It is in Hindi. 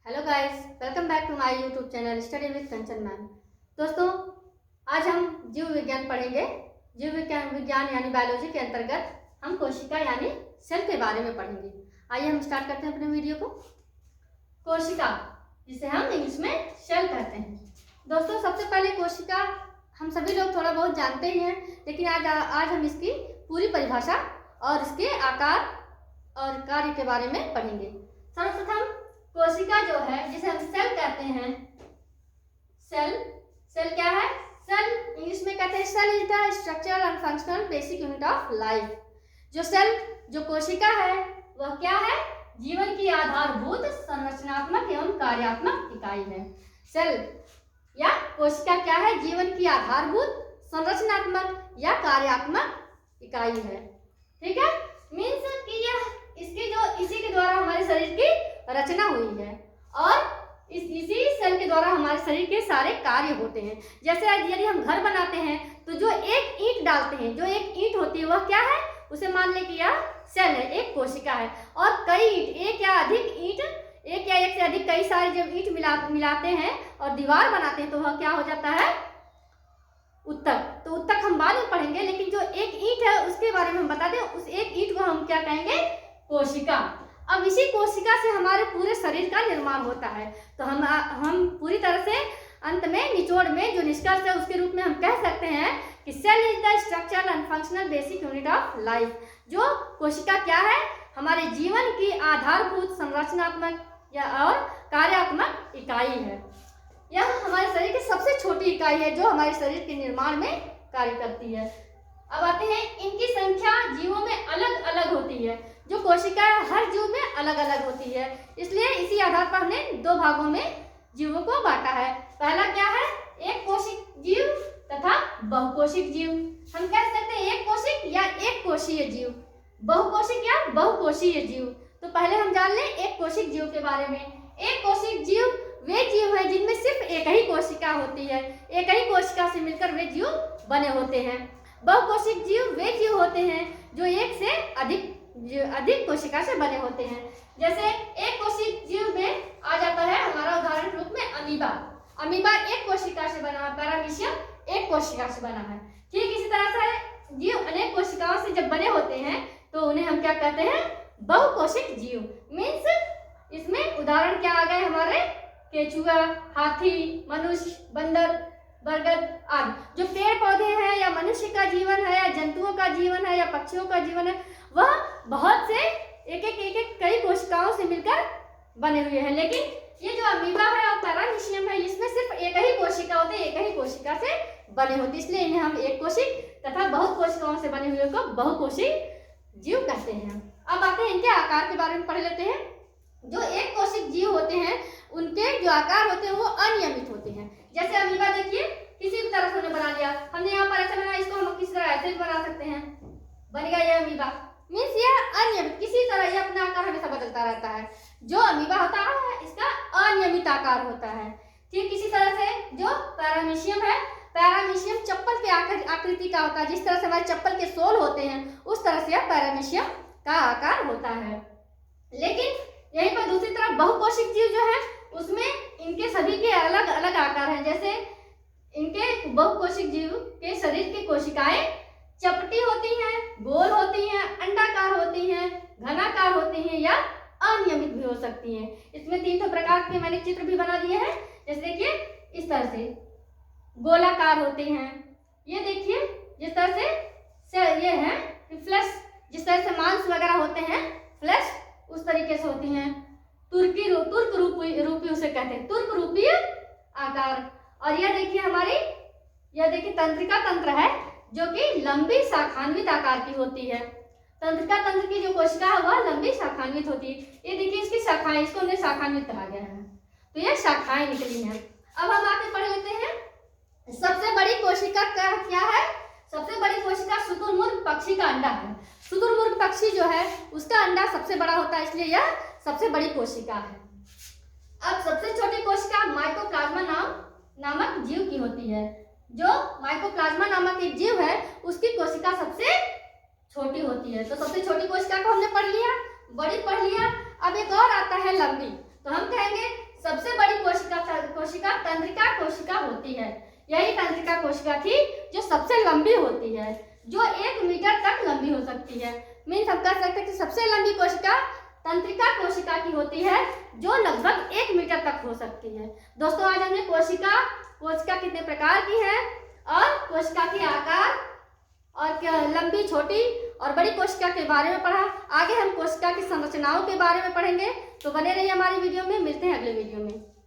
Hello guys, welcome back to my YouTube channel study with Kanchan ma'am. दोस्तों, आज हम जीव विज्ञान पढ़ेंगे। जीव विज्ञान यानी बायोलॉजी के अंतर्गत हम कोशिका यानी सेल के बारे में पढ़ेंगे। आइए हम स्टार्ट करते हैं अपने वीडियो को। कोशिका, जिसे हम इंग्लिश में सेल कहते हैं। दोस्तों, सबसे पहले कोशिका हम सभी लोग थोड़ा बहुत जानते ही हैं, लेकिन आज हम इसकी पूरी परिभाषा और इसके आकार और कार्य के बारे में पढ़ेंगे। सर्वप्रथम कोशिका जो है, जिसे हम सेल कहते हैं, सेल क्या है? सेल इंग्लिश में कहते हैं cell is the structural and functional basic unit of life. जो कोशिका है वह क्या है? जीवन की आधारभूत संरचनात्मक एवं कार्यात्मक इकाई है। सेल या कोशिका क्या है? जीवन की आधारभूत संरचनात्मक या कार्यात्मक इकाई है। ठीक है, मीन्स कि यह इसी के द्वारा हमारे शरीर की रचना हुई है और इसी सेल के द्वारा हमारे शरीर के सारे कार्य होते हैं। जैसे यदि हम घर बनाते हैं तो जो एक ईंट डालते हैं, जो एक ईंट होती है वह क्या है? उसे मान ले कि यह सेल है, एक कोशिका है। और कई ईंट, एक या एक से अधिक कई सारे जब ईंट मिलाते हैं और दीवार बनाते हैं तो वह क्या हो जाता है? उत्तक। तो उत्तक हम बाद में पढ़ेंगे, लेकिन जो एक ईंट है उसके बारे में हम बता दें। उस एक ईंट को हम क्या कहेंगे? कोशिका। अब इसी कोशिका से हमारे पूरे शरीर का निर्माण होता है। तो हम पूरी तरह से अंत में निचोड़ में जो निष्कर्ष है उसके रूप में हम कह सकते हैं कि cell is the structural and functional basic unit of life. जो कोशिका क्या है? हमारे जीवन की आधारभूत संरचनात्मक या और कार्यात्मक इकाई है। यह हमारे शरीर की सबसे छोटी इकाई है जो हमारे शरीर के निर्माण में कार्य करती है। अब आते हैं, इनकी संख्या जीवों में अलग अलग होती है। जो कोशिका हर जीव में अलग अलग होती है, इसलिए इसी आधार पर हमने दो भागों में जीवों को बांटा है। पहला क्या है? एक कोशिक जीव तथा बहुकोशिक जीव। हम कह सकते हैं एक कोशिक या एक कोशीय जीव, बहुकोशिक या बहुकोशीय जीव। तो पहले हम जान लें एक कोशिक जीव के बारे में। एक कोशिक जीव वे जीव है जिनमें सिर्फ एक ही कोशिका होती है। एक ही कोशिका से मिलकर वे जीव बने होते हैं। बहुकोशिक जीव वे जीव होते हैं जो एक से अधिक कोशिका से बने होते हैं। जैसे एक कोशिक जीव में आ जाता है हमारा उदाहरण रूप में अमीबा। अमीबा एक कोशिका से बना है, पैरामीशियम एक कोशिका से बना है। ठीक इसी तरह से जीव अनेक कोशिकाओं से जब बने होते हैं तो उन्हें हम क्या कहते हैं? बहुकोशिक जीव। मीन्स इसमें उदाहरण क्या आ गए हमारे? केचुआ, हाथी, मनुष्य, बंदर, बरगद आदि। जो पेड़ पौधे हैं या मनुष्य का जीवन है या जंतुओं का जीवन है या पक्षियों का जीवन है, वह बहुत से एक कई कोशिकाओं से मिलकर बने हुए हैं। लेकिन ये जो अमीबा है और पैरामीशियम है, इसमें सिर्फ एक ही कोशिका होती है, एक ही कोशिका से बने होते, इसलिए इन्हें हम एक कोशिक तथा बहुत कोशिकाओं से बने हुए को बहुकोशिक जीव कहते हैं। अब आते हैं इनके आकार के बारे में पढ़ लेते हैं। जो एक कोशिक जीव होते हैं उनके जो आकार होते हैं वो अनियमित होते हैं। जैसे अमीबा देखिए, किसी भी तरह से उन्हें बना लिया हमने, यहाँ पर ऐसे बनाया, इसको हम किसी तरह ऐसे भी बना सकते हैं, बन गया यह अमीबा। मीन्स यह अनियमित, किसी तरह यह अपना आकार हमेशा बदलता रहता है। जो अमीबा होता है इसका अनियमित आकार होता है। ठीक इसी तरह से जो पैरामीशियम है, पैरामीशियम चप्पल के आकृति का होता है। जिस तरह से हमारे चप्पल के सोल होते हैं उस तरह से यह पैरामीशियम का आकार होता है। लेकिन यहीं पर दूसरी तरफ बहुकोशिक जीव जो है उसमें इनके सभी के अलग अलग आकार हैं। जैसे इनके बहुकोशिक जीव के शरीर की कोशिकाएं चपटी होती हैं, गोल होती हैं, अंडाकार होती हैं, घनाकार होती हैं या अनियमित भी हो सकती हैं। इसमें 3 प्रकार के मैंने चित्र भी बना दिए हैं। जैसे देखिए इस तरह से गोलाकार होते हैं, ये देखिए जिस तरह से ये है फ्लैश, जिस तरह से मांस वगैरह होते हैं फ्लैश उस तरीके से होती हैं। तुर्क रूपी उसे कहते हैं, तुर्क रूपी आकार। और यह देखिए तंत्रिका तंत्र है जो कि लंबी शाखान्वित आकार की होती है। तंत्रिका तंत्र की जो कोशिका है वह लंबी शाखान्वित होती है। ये देखिए इसकी शाखाएं, इसको हमने शाखान्वित कहा गया है, तो यह शाखाएं निकली हैं। अब हम आगे पढ़ लेते हैं सबसे बड़ी कोशिका क्या है? सबसे बड़ी कोशिका शुतुरमुर्ग पक्षी का अंडा है। शुतुरमुर्ग पक्षी जो है उसका अंडा सबसे बड़ा होता है, इसलिए यह सबसे बड़ी कोशिका है। अब सबसे छोटी कोशिका माइकोप्लाज्मा नामक जीव की होती है। जो माइकोप्लाज्मा नामक एक जीव है उसकी कोशिका सबसे छोटी होती है। तो सबसे छोटी कोशिका को हमने पढ़ लिया, बड़ी पढ़ लिया। अब एक और आता है लंबी, तो हम कहेंगे कोशिका तंत्रिका कोशिका होती है। यही तंत्रिका कोशिका थी जो सबसे लंबी होती है, जो 1 मीटर तक लंबी हो सकती है। मीन्स हम कह सकते हैं कि सबसे लंबी कोशिका तंत्रिका कोशिका की होती है, जो लगभग 1 मीटर तक हो सकती है। दोस्तों, आज हमने कोशिका कितने प्रकार की है और कोशिका के आकार और लंबी, छोटी और बड़ी कोशिका के बारे में पढ़ा। आगे हम कोशिका की संरचनाओं के बारे में पढ़ेंगे, तो बने रहिए हमारी वीडियो में। मिलते हैं अगले वीडियो में।